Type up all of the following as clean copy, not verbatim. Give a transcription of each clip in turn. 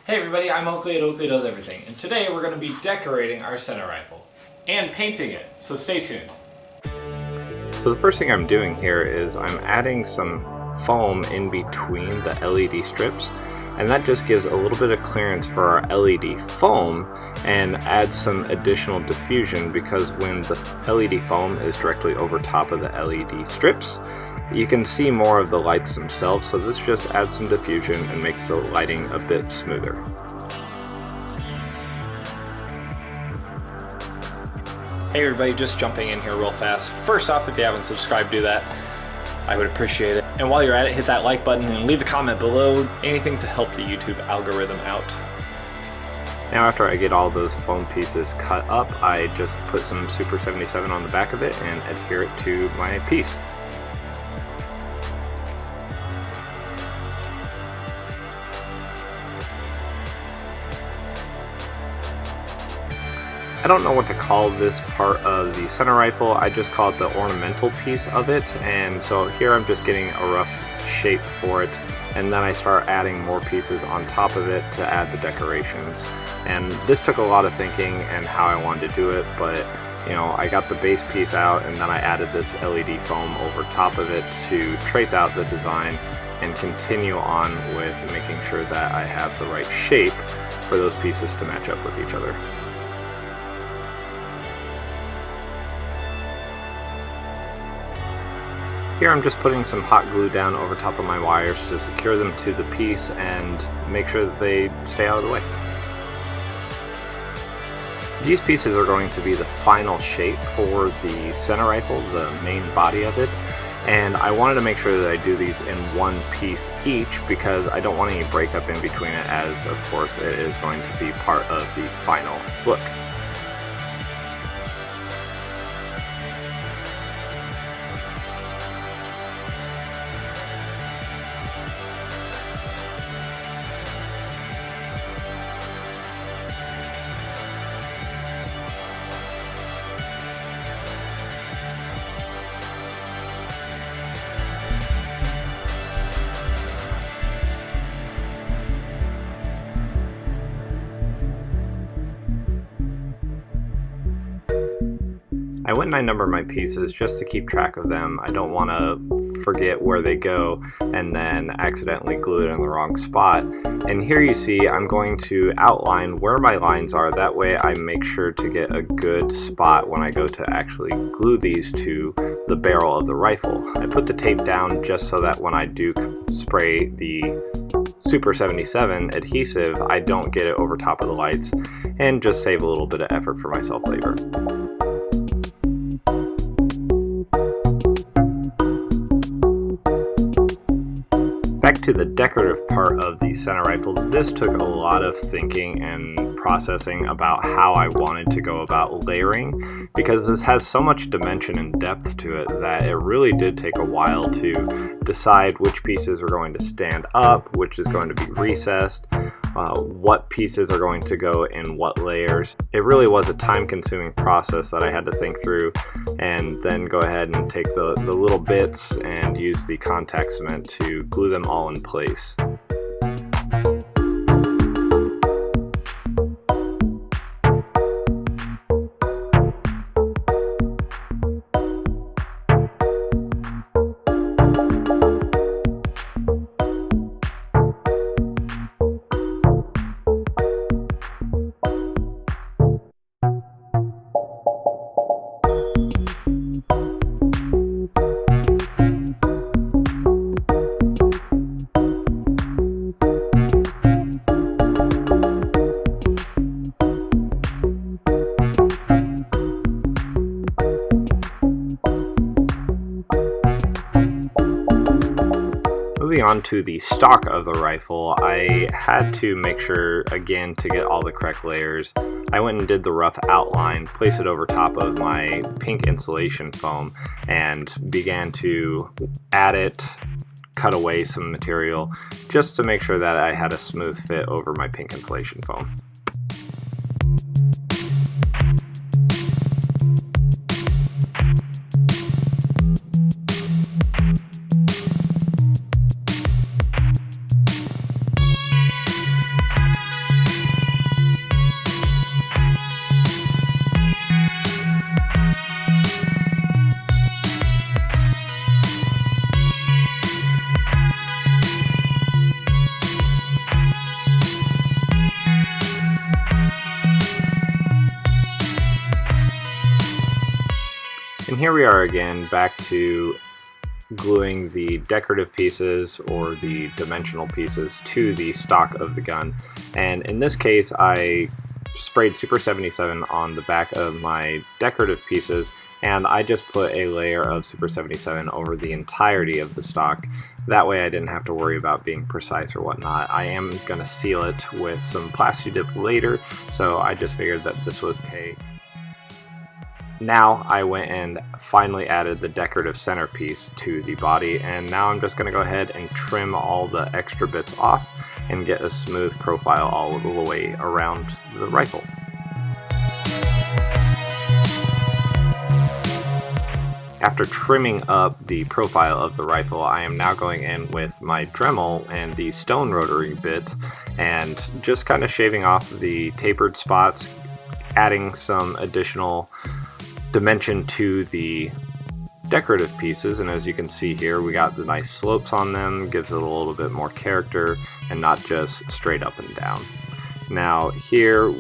Hey everybody, I'm Oakley at Oakley Does Everything, and today we're going to be decorating our Senna Rifle and painting it, so stay tuned. So the first thing I'm doing here is I'm adding some foam in between the LED strips, and that just gives a little bit of clearance for our LED foam and adds some additional diffusion, because when the LED foam is directly over top of the LED strips, you can see more of the lights themselves, so this just adds some diffusion and makes the lighting a bit smoother. Hey everybody, just jumping in here real fast. First off, if you haven't subscribed, do that. I would appreciate it. And while you're at it, hit that like button and leave a comment below. Anything to help the YouTube algorithm out. Now after I get all those foam pieces cut up, I just put some Super 77 on the back of it and adhere it to my piece. I don't know what to call this part of the Senna Rifle. I just call it the ornamental piece of it, and so here I'm just getting a rough shape for it, and then I start adding more pieces on top of it to add the decorations. And this took a lot of thinking and how I wanted to do it, but you know, I got the base piece out and then I added this LED foam over top of it to trace out the design and continue on with making sure that I have the right shape for those pieces to match up with each other. Here I'm just putting some hot glue down over top of my wires to secure them to the piece and make sure that they stay out of the way. These pieces are going to be the final shape for the Senna Rifle, the main body of it, and I wanted to make sure that I do these in one piece each because I don't want any breakup in between it, as of course it is going to be part of the final look. I went and I numbered my pieces just to keep track of them. I don't want to forget where they go and then accidentally glue it in the wrong spot. And here you see I'm going to outline where my lines are. That way I make sure to get a good spot when I go to actually glue these to the barrel of the rifle. I put the tape down just so that when I do spray the Super 77 adhesive, I don't get it over top of the lights and just save a little bit of effort for myself later. Back to the decorative part of the Senna Rifle, this took a lot of thinking and processing about how I wanted to go about layering, because this has so much dimension and depth to it that it really did take a while to decide which pieces are going to stand up, which is going to be recessed, what pieces are going to go in what layers. It really was a time-consuming process that I had to think through and then go ahead and take the little bits and use the contact cement to glue them all in place. Moving on to the stock of the rifle, I had to make sure, again, to get all the correct layers. I went and did the rough outline, placed it over top of my pink insulation foam, and began to add it, cut away some material, just to make sure that I had a smooth fit over my pink insulation foam. And here we are again, back to gluing the decorative pieces or the dimensional pieces to the stock of the gun. And in this case, I sprayed Super 77 on the back of my decorative pieces, and I just put a layer of Super 77 over the entirety of the stock. That way I didn't have to worry about being precise or whatnot. I am going to seal it with some Plasti Dip later, so I just figured that this was okay. Now I went and finally added the decorative centerpiece to the body, and now I'm just going to go ahead and trim all the extra bits off and get a smooth profile all the way around the rifle. After trimming up the profile of the rifle, I am now going in with my Dremel and the stone rotary bit and just kind of shaving off the tapered spots, adding some additional dimension to the decorative pieces. And as you can see here, we got the nice slopes on them, gives it a little bit more character and not just straight up and down. Now here,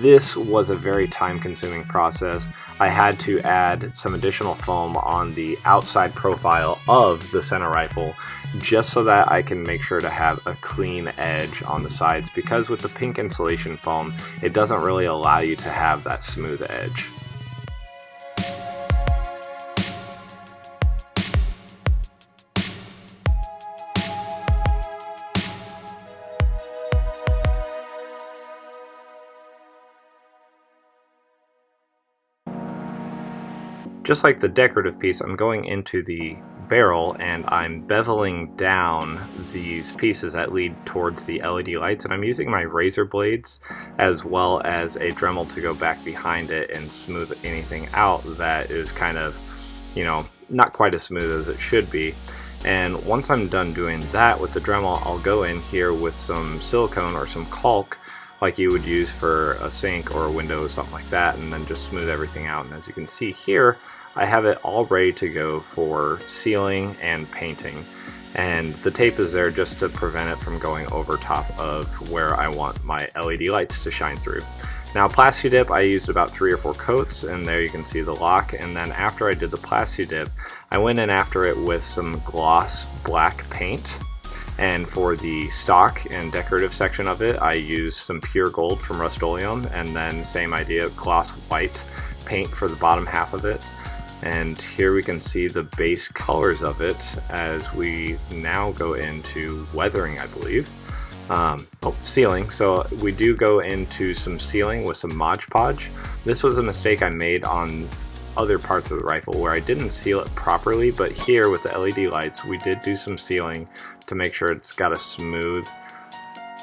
this was a very time-consuming process. I had to add some additional foam on the outside profile of the Senna Rifle just so that I can make sure to have a clean edge on the sides, because with the pink insulation foam, it doesn't really allow you to have that smooth edge. Just like the decorative piece, I'm going into the barrel and I'm beveling down these pieces that lead towards the LED lights, and I'm using my razor blades as well as a Dremel to go back behind it and smooth anything out that is kind of, not quite as smooth as it should be. And once I'm done doing that with the Dremel, I'll go in here with some silicone or some caulk like you would use for a sink or a window or something like that, and then just smooth everything out. And as you can see here, I have it all ready to go for sealing and painting, and the tape is there just to prevent it from going over top of where I want my LED lights to shine through. Now Plasti Dip, I used about 3 or 4 coats, and there you can see the lock. And then after I did the Plasti Dip, I went in after it with some gloss black paint. And for the stock and decorative section of it, I used some pure gold from Rust-Oleum, and then same idea, gloss white paint for the bottom half of it. And here we can see the base colors of it as we now go into weathering, I believe. Sealing. So we do go into some sealing with some Mod Podge. This was a mistake I made on other parts of the rifle where I didn't seal it properly, but here with the LED lights we did do some sealing to make sure it's got a smooth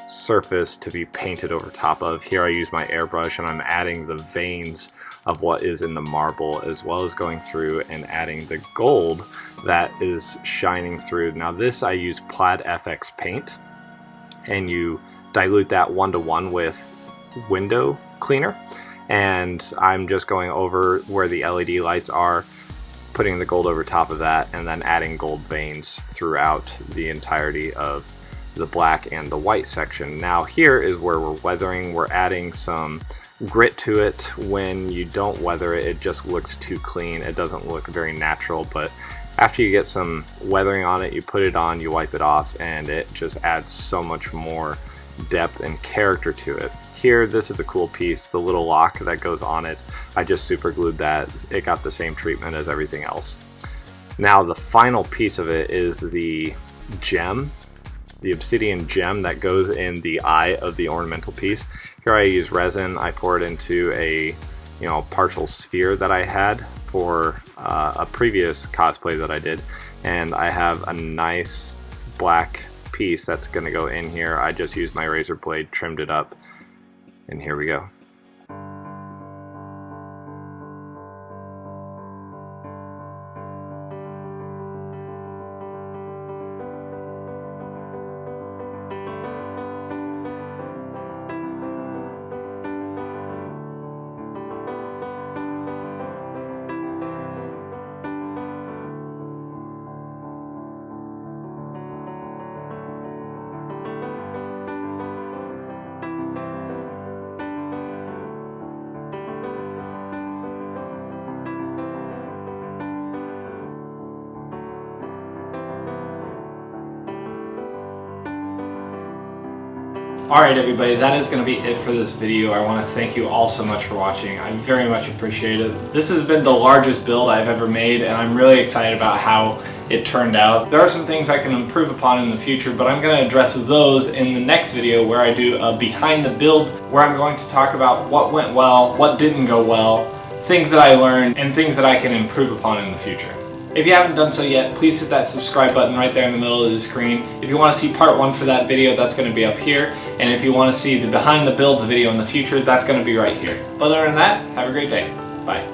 surface to be painted over top of. Here I use my airbrush and I'm adding the veins of what is in the marble, as well as going through and adding the gold that is shining through. Now this I use Plaid FX paint, and you dilute that 1:1 with window cleaner, and I'm just going over where the LED lights are, putting the gold over top of that, and then adding gold veins throughout the entirety of the black and the white section. Now here is where we're weathering. We're adding some grit to it. When you don't weather it, it just looks too clean. It doesn't look very natural, but after you get some weathering on it, you put it on, you wipe it off, and it just adds so much more depth and character to it. Here, this is a cool piece, the little lock that goes on it. I just super glued that. It got the same treatment as everything else. Now the final piece of it is the gem, the obsidian gem that goes in the eye of the ornamental piece. Here I use resin. I pour it into a partial sphere that I had for a previous cosplay that I did, and I have a nice black piece that's going to go in here. I just used my razor blade, trimmed it up, and here we go. Alright everybody, that is going to be it for this video. I want to thank you all so much for watching. I very much appreciate it. This has been the largest build I've ever made, and I'm really excited about how it turned out. There are some things I can improve upon in the future, but I'm going to address those in the next video where I do a behind the build, where I'm going to talk about what went well, what didn't go well, things that I learned, and things that I can improve upon in the future. If you haven't done so yet, please hit that subscribe button right there in the middle of the screen. If you want to see part 1 for that video, that's going to be up here. And if you want to see the behind the builds video in the future, that's going to be right here. But other than that, have a great day. Bye.